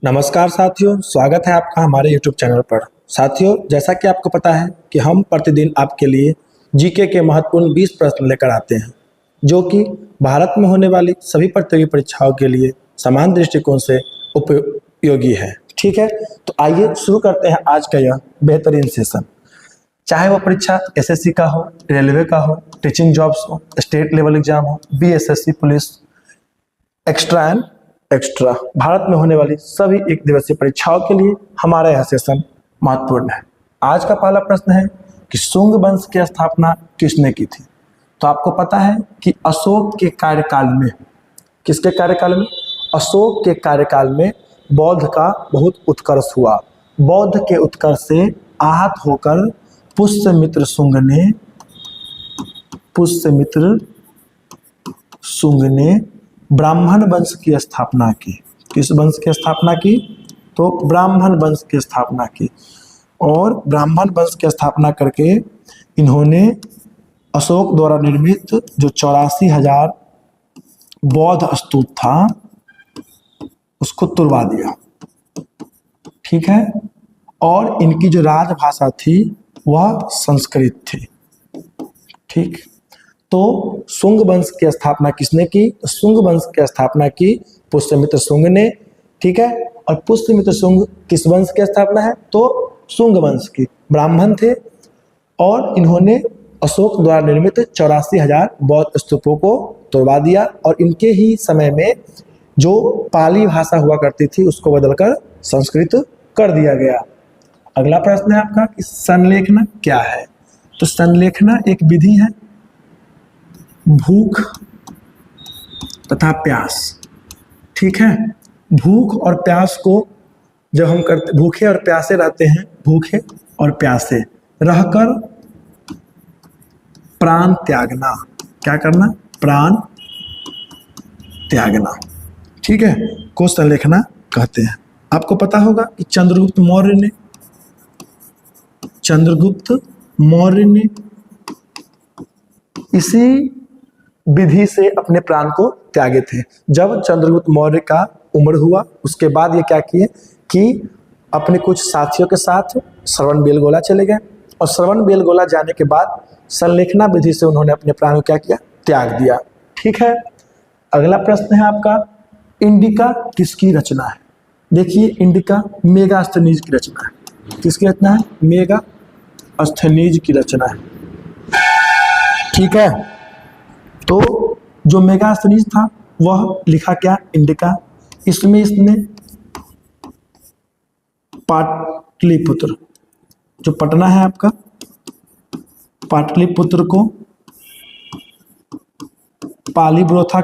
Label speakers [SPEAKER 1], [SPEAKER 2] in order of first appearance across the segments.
[SPEAKER 1] नमस्कार साथियों, स्वागत है आपका हमारे YouTube चैनल पर। साथियों, जैसा कि आपको पता है कि हम प्रतिदिन आपके लिए जीके के महत्वपूर्ण 20 प्रश्न लेकर आते हैं, जो कि भारत में होने वाली सभी प्रतियोगी परीक्षाओं के लिए समान दृष्टिकोण से उपयोगी है। ठीक है, तो आइए शुरू करते हैं आज का यह बेहतरीन सेशन। चाहे वो परीक्षा एसएससी का हो, रेलवे का हो, टीचिंग जॉब्स हो, स्टेट लेवल एग्जाम हो, BSSC, police, extra and extra, Bharat में होने वाली सभी एक दिवसीय परीक्षाओं के लिए हमारा यह सेशन महत्वपूर्ण है। आज का पहला प्रश्न है कि शुंग वंश की स्थापना किसने की थी? तो आपको पता है कि अशोक के कार्यकाल में, किसके कार्यकाल में? अशोक के कार्यकाल में बौद्ध का बहुत उत्कर्ष हुआ। बौद्ध के उत्कर्ष से आहत होकर पुष्यमित्र शुंग ने ब्राह्मण वंश की स्थापना की। किस वंश की स्थापना की? तो ब्राह्मण वंश की स्थापना की। और ब्राह्मण वंश की स्थापना करके इन्होंने अशोक द्वारा निर्मित जो 84,000 बौद्ध स्तूप था उसको तुड़वा दिया। ठीक है, और इनकी जो राजभाषा थी वह संस्कृत थी। ठीक, तो शुंग वंश की स्थापना किसने की? शुंग वंश की स्थापना की पुष्यमित्र शुंग ने। ठीक है, और पुष्यमित्र शुंग किस वंश की स्थापना है? तो शुंग वंश की। ब्राह्मण थे और इन्होंने अशोक द्वारा निर्मित 84,000 बौद्ध स्तूपों को तोड़वा दिया और इनके ही समय में जो पाली भाषा हुआ करती थी उसको बदलकर संस्कृत कर दिया गया। अगला प्रश्न है आपका कि संलेखना क्या है? तो संलेखना एक विधि है भूख तथा प्यास। ठीक है, भूख और प्यास को जब हम करते, भूखे और प्यासे रहते हैं, भूखे और प्यासे रहकर प्राण त्यागना। क्या करना? प्राण त्यागना। ठीक है, को संलेखना कहते हैं। आपको पता होगा कि चंद्रगुप्त मौर्य ने इसी विधि से अपने प्राण को त्यागे थे। जब चंद्रगुप्त मौर्य का उम्र हुआ उसके बाद ये क्या किए कि अपने कुछ साथियों के साथ श्रवणबेलगोला चले गए और श्रवणबेलगोला जाने के बाद संलेखना विधि से उन्होंने अपने प्राण को क्या किया? त्याग दिया। ठीक है, अगला प्रश्न है आपका, इंडिका किसकी रचना है? देखिए, इंडिका मेगास्थनीज की रचना है। किसकी रचना है? मेगास्थनीज की रचना है। ठीक है, तो जो मेगास्थनीज था वह लिखा क्या? इंडिका। इसमें इसने पाटलिपुत्र, जो पटना है आपका, पाटलिपुत्र को पालीब्रोथा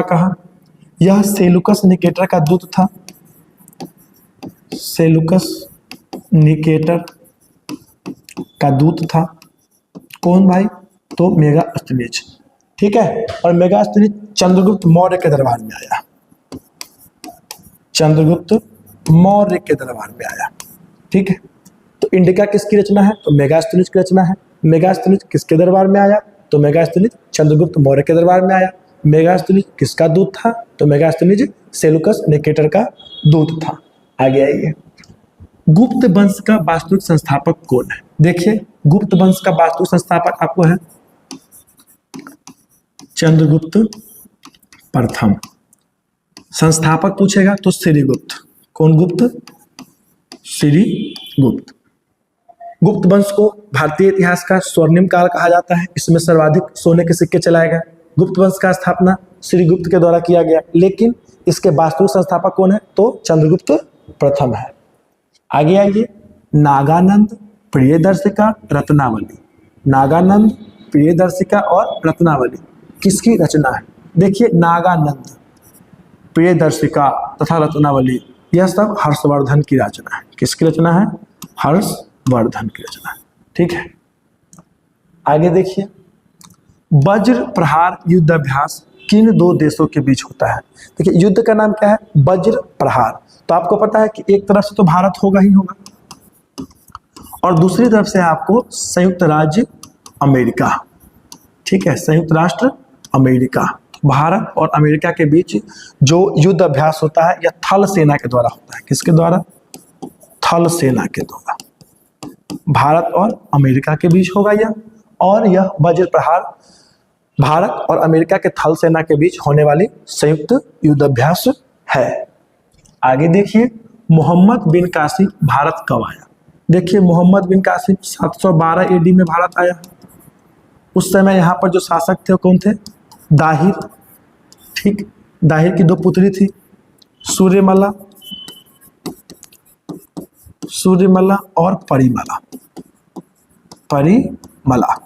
[SPEAKER 1] कहा। यह सेलुकस निकेटर का दूत था। सेलुकस निकेटर का दूत था। कौन भाई? तो मेगास्थनीज। ठीक है, और मेगास्थनीज चंद्रगुप्त मौर्य के दरबार में आया। चंद्रगुप्त मौर्य के दरबार में आया। ठीक है, तो इंडिका किसकी रचना है? तो मेगास्थनीज की रचना है। मेगास्थनीज किसके दरबार में आया? तो मेगास्थनीज चंद्रगुप्त मौर्य के दरबार में आया। मेगास्थनीज किसका दूत था? तो मेगास्थनीज सेलुकस निकेटर का दूत था। आगे आइए, गुप्त वंश का वास्तविक संस्थापक कौन है? देखिए, गुप्त वंश का वास्तविक संस्थापक आपको है चंद्रगुप्त प्रथम। संस्थापक पूछेगा तो श्रीगुप्त। कौन गुप्त? श्रीगुप्त। गुप्त वंश को भारतीय इतिहास का स्वर्णिम काल कहा जाता है। इसमें सर्वाधिक सोने के सिक्के चलाए गए। गुप्त वंश का स्थापना श्रीगुप्त के द्वारा किया गया, लेकिन इसके वास्तविक संस्थापक कौन है? तो चंद्रगुप्त प्रथम है। आगे आइए, नागानंद, प्रियदर्शिका, रत्नावली। नागानंद, प्रियदर्शिका और रत्नावली किसकी रचना है? देखिए, नागानंद, प्रियदर्शिका तथा रत्नावली यह सब हर्षवर्धन की रचना है। किसकी रचना है? हर्षवर्धन की रचना है। ठीक है, आगे देखिए, वज्र प्रहार युद्ध अभ्यास किन दो देशों के बीच होता है? देखिए, युद्ध का नाम क्या है? वज्र प्रहार। तो आपको पता है कि एक तरफ से तो भारत होगा ही होगा और दूसरी तरफ से आपको संयुक्त राज्य अमेरिका। ठीक है, संयुक्त राष्ट्र अमेरिका। भारत और अमेरिका के बीच जो युद्ध अभ्यास होता है यह थल सेना के द्वारा होता है। किसके द्वारा? थल सेना के द्वारा। भारत और अमेरिका के बीच होगा यह, और यह वज्र प्रहार भारत और अमेरिका के थल सेना के बीच होने वाली संयुक्त युद्ध अभ्यास है। आगे देखिए, मोहम्मद बिन कासिम भारत कब आया? देखिए, मोहम्मद बिन कासिम 712 AD में भारत आया। उस समय यहाँ पर जो शासक थे वो कौन थे? दाहिर। ठीक, दाहिर की 2 पुत्री थी, सूर्यमला और परिमला। परिमला,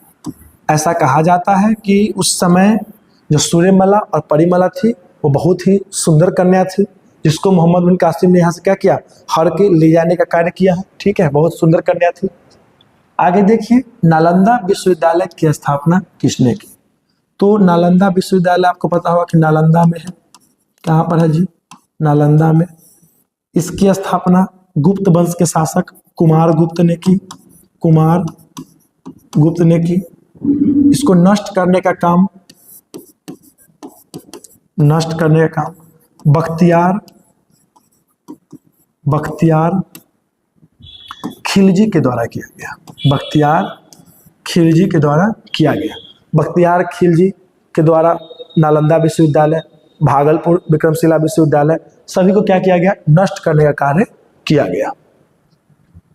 [SPEAKER 1] ऐसा कहा जाता है कि उस समय जो सूर्यमला और परिमला थी वो बहुत ही सुंदर कन्या थी, जिसको मोहम्मद बिन कासिम ने यहाँ से क्या किया? हर के ले जाने का कार्य किया है। ठीक है, बहुत सुंदर कन्या थी। आगे देखिए, नालंदा विश्वविद्यालय की स्थापना किसने की? तो नालंदा विश्वविद्यालय आपको पता होगा कि नालंदा में है। कहाँ पर है जी? नालंदा में। इसकी स्थापना गुप्त वंश के शासक कुमार गुप्त ने की। कुमार गुप्त ने की। इसको नष्ट करने का काम बख्तियार खिलजी के द्वारा किया गया। बख्तियार खिलजी के द्वारा किया गया। बख्तियार खिलजी के द्वारा नालंदा विश्वविद्यालय, भागलपुर विक्रमशिला विश्वविद्यालय, सभी को क्या किया गया? नष्ट करने का कार्य किया गया।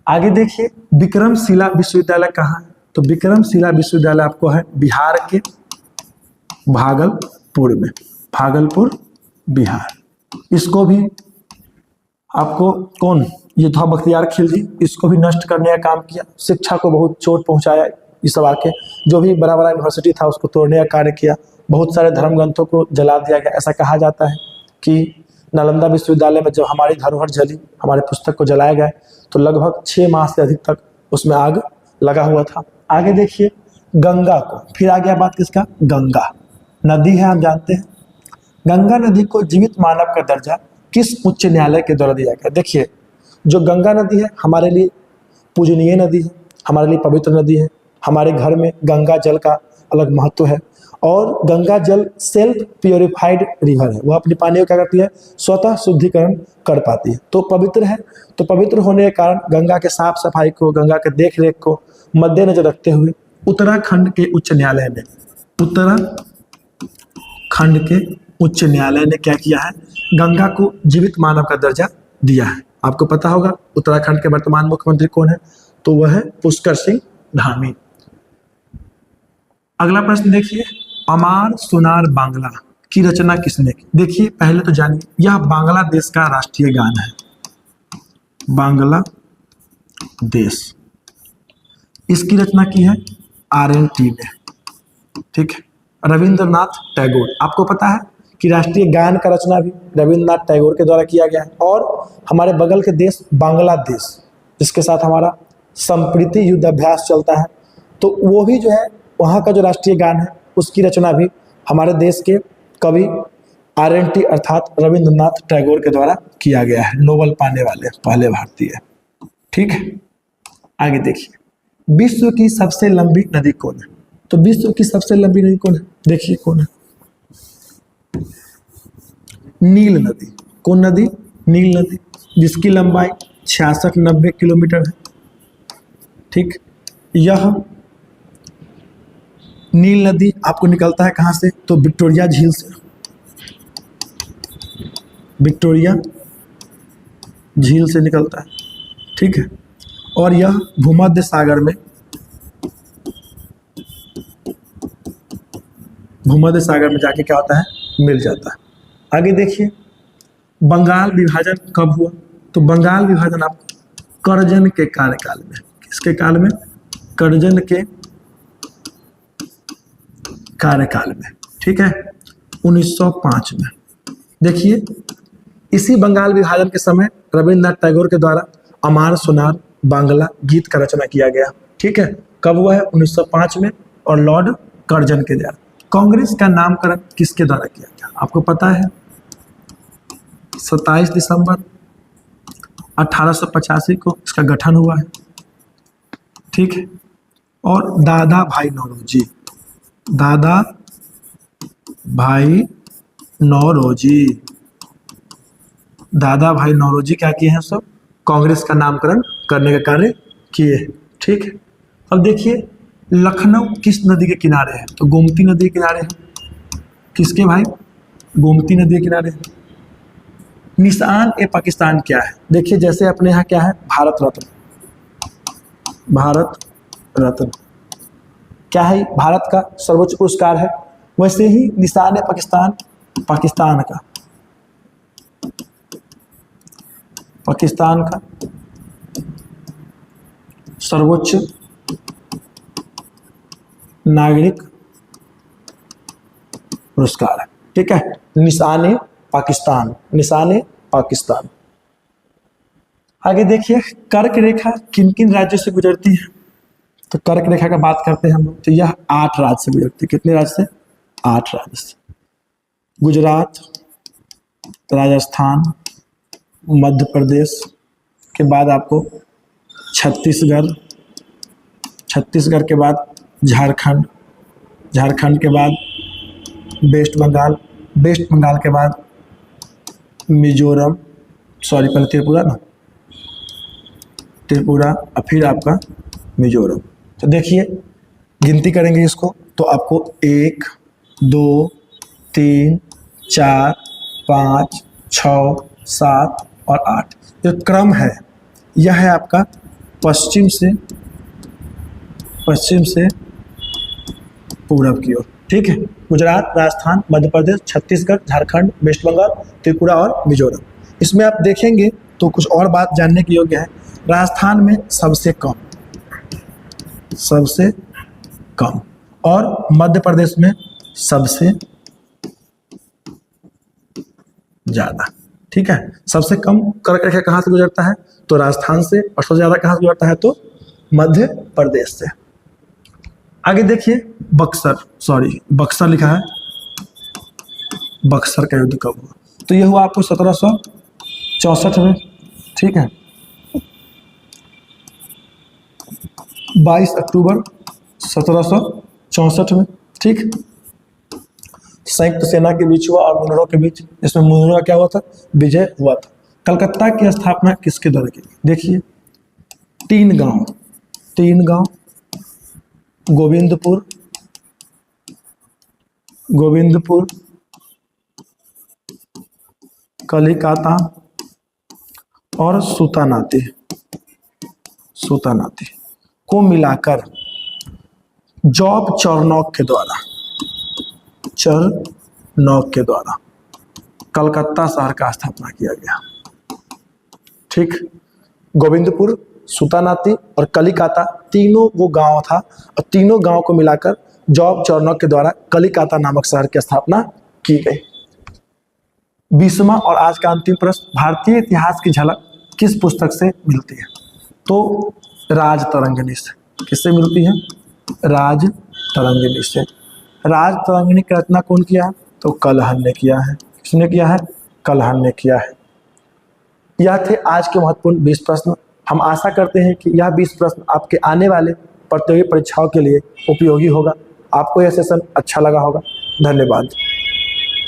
[SPEAKER 1] आगे देखिए, विक्रमशिला विश्वविद्यालय कहाँ है? तो विक्रमशिला विश्वविद्यालय आपको है बिहार के भागलपुर में। भागलपुर, बिहार। इसको भी आपको कौन? ये था बख्तियार खिलजी। इसको भी नष्ट करने का काम किया। शिक्षा को बहुत चोट पहुंचाया। इस सब आके जो भी बड़ा बड़ा यूनिवर्सिटी था उसको तोड़ने का कार्य किया। बहुत सारे धर्म ग्रंथों को जला दिया गया। ऐसा कहा जाता है कि नालंदा विश्वविद्यालय में जब हमारी धरोहर जली, हमारे पुस्तक को जलाया गया, तो लगभग 6 माह से अधिक तक उसमें आग लगा हुआ था। आगे देखिए, गंगा को, फिर आ गया बात किसका? गंगा नदी है, हम जानते हैं। गंगा नदी को जीवित मानव का दर्जा किस उच्च न्यायालय के द्वारा दिया गया? देखिए, जो गंगा नदी है हमारे लिए पूजनीय नदी है, हमारे लिए पवित्र नदी है। हमारे घर में गंगा जल का अलग महत्व है, और गंगा जल सेल्फ प्योरीफाइड रिवर है। वह अपनी पानी को क्या करती है? स्वतः शुद्धिकरण कर पाती है, तो पवित्र है। तो पवित्र होने के कारण गंगा के साफ सफाई को, गंगा के देख रेख को मद्देनजर रखते हुए उत्तराखंड के उच्च न्यायालय ने क्या किया है? गंगा को जीवित मानव का दर्जा दिया है। आपको पता होगा उत्तराखंड के वर्तमान मुख्यमंत्री कौन है? तो वह है पुष्कर सिंह धामी। अगला प्रश्न देखिए, अमार सुनार बांग्ला की रचना किसने की? देखिए, पहले तो जानिए, यह बांग्लादेश का राष्ट्रीय गान है। बांग्लादेश, इसकी रचना की है RNT ने। ठीक है, रविंद्रनाथ टैगोर। आपको पता है कि राष्ट्रीय गान का रचना भी रविंद्रनाथ टैगोर के द्वारा किया गया है। और हमारे बगल के देश बांग्लादेश, जिसके साथ हमारा संप्रीति युद्ध अभ्यास चलता है, तो वो भी जो है वहाँ का जो राष्ट्रीय गान है उसकी रचना भी हमारे देश के कवि RNT अर्थात रविंद्रनाथ टैगोर के द्वारा किया गया है। नोबेल पाने वाले पहले भारतीय। ठीक है, आगे देखिए, विश्व की सबसे लंबी नदी कौन है? तो विश्व की सबसे लंबी नदी कौन है? देखिए कौन है? नील नदी। कौन नदी? नील नदी, जिसकी लंबाई 66-90 किलोमीटर है। ठीक, यह नील नदी आपको निकलता है कहाँ से? तो विक्टोरिया झील से। विक्टोरिया झील से निकलता है। ठीक है, और यह भूमध्य सागर में जाके क्या होता है? मिल जाता है। आगे देखिए, बंगाल विभाजन कब हुआ? तो बंगाल विभाजन आपको कर्जन के कार्यकाल में। किसके काल में? कर्जन के कार्यकाल में। ठीक है, 1905 में। देखिए, इसी बंगाल विभाजन के समय रविंद्रनाथ टैगोर के द्वारा अमार सुनार बांग्ला गीत का रचना किया गया। ठीक है, कब हुआ है? 1905 में, और लॉर्ड कर्जन के द्वारा। कांग्रेस का नामकरण किसके द्वारा किया गया? आपको पता है, 27 दिसंबर 1885 को इसका गठन हुआ है। ठीक है, और दादा भाई नौरोजी नौरोजी, दादा भाई नौरोजी क्या किए हैं सब? कांग्रेस का नामकरण करने का कार्य किए हैं। ठीक है, अब देखिए लखनऊ किस नदी के किनारे है? तो गोमती नदी के किनारे है। किसके भाई? गोमती नदी के किनारे है। निशान ए पाकिस्तान क्या है? देखिए जैसे अपने यहाँ क्या है? भारत रत्न, भारत रत्न क्या है? भारत का सर्वोच्च पुरस्कार है। वैसे ही निशान ए पाकिस्तान, पाकिस्तान का, पाकिस्तान का सर्वोच्च नागरिक पुरस्कार है। ठीक है, निशान ए पाकिस्तान, निशान ए पाकिस्तान। आगे देखिए कर्क रेखा किन किन राज्यों से गुजरती है? तो कर्क रेखा का बात करते हैं हम लोग, तो यह 8 राज्य से गुजरती है। कितने राज्य से? 8 राज्य से। गुजरात, राजस्थान, मध्य प्रदेश के बाद आपको छत्तीसगढ़, छत्तीसगढ़ के बाद झारखंड, झारखंड के बाद वेस्ट बंगाल, वेस्ट बंगाल के बाद मिजोरम, सॉरी पहले त्रिपुरा ना, त्रिपुरा और फिर आपका मिजोरम। तो देखिए गिनती करेंगे इसको तो आपको 1 2 3 4 5 6 7 और 8 जो क्रम है यह है आपका पश्चिम से पूरब की ओर। ठीक है, गुजरात, राजस्थान, मध्य प्रदेश, छत्तीसगढ़, झारखंड, वेस्ट बंगाल, त्रिपुरा और मिजोरम। इसमें आप देखेंगे तो कुछ और बात जानने की योग्य है। राजस्थान में सबसे कम, सबसे कम, और मध्य प्रदेश में सबसे ज्यादा। ठीक है, सबसे कम कर्क रेखा कहाँ से गुजरता है? तो राजस्थान से, और सबसे ज्यादा कहाँ से गुजरता है? तो मध्य प्रदेश से। आगे देखिए बक्सर, सॉरी बक्सर लिखा है, बक्सर का युद्ध कब हुआ? तो यह हुआ आपको 1764 में। ठीक है, 22 अक्टूबर 1764 में। ठीक, संयुक्त सेना के बीच हुआ और मुनरो के बीच। इसमें मुनरो का क्या हुआ था? विजय हुआ था। कलकत्ता की स्थापना किसके द्वारा की? देखिए 3 गांव, 3 गांव, गोविंदपुर, गोविंदपुर, कलिकाता और सूतानाती, सूतानाती को मिलाकर जॉब चरनौक के द्वारा, चरनौक के द्वारा कलकत्ता शहर का स्थापना किया गया। ठीक, गोविंदपुर, सूतानाती और कलिकाता तीनों वो गांव था और तीनों गांव को मिलाकर जॉब चरनौक के द्वारा कलिकाता नामक शहर की स्थापना की गई। 20वां और आज का अंतिम प्रश्न, भारतीय इतिहास की झलक किस पुस्तक से मिलती है? तो राजतरंगिणी से। किससे मिलती है? राजतरंगिणी से। राजतरंगिणी की रचना कौन किया है? तो कलहन ने किया है। किसने किया है? कलहन ने किया है। यह थे आज के महत्वपूर्ण 20 प्रश्न। हम आशा करते हैं कि यह 20 प्रश्न आपके आने वाले प्रतियोगी परीक्षाओं के लिए उपयोगी होगा। आपको यह सेशन अच्छा लगा होगा। धन्यवाद।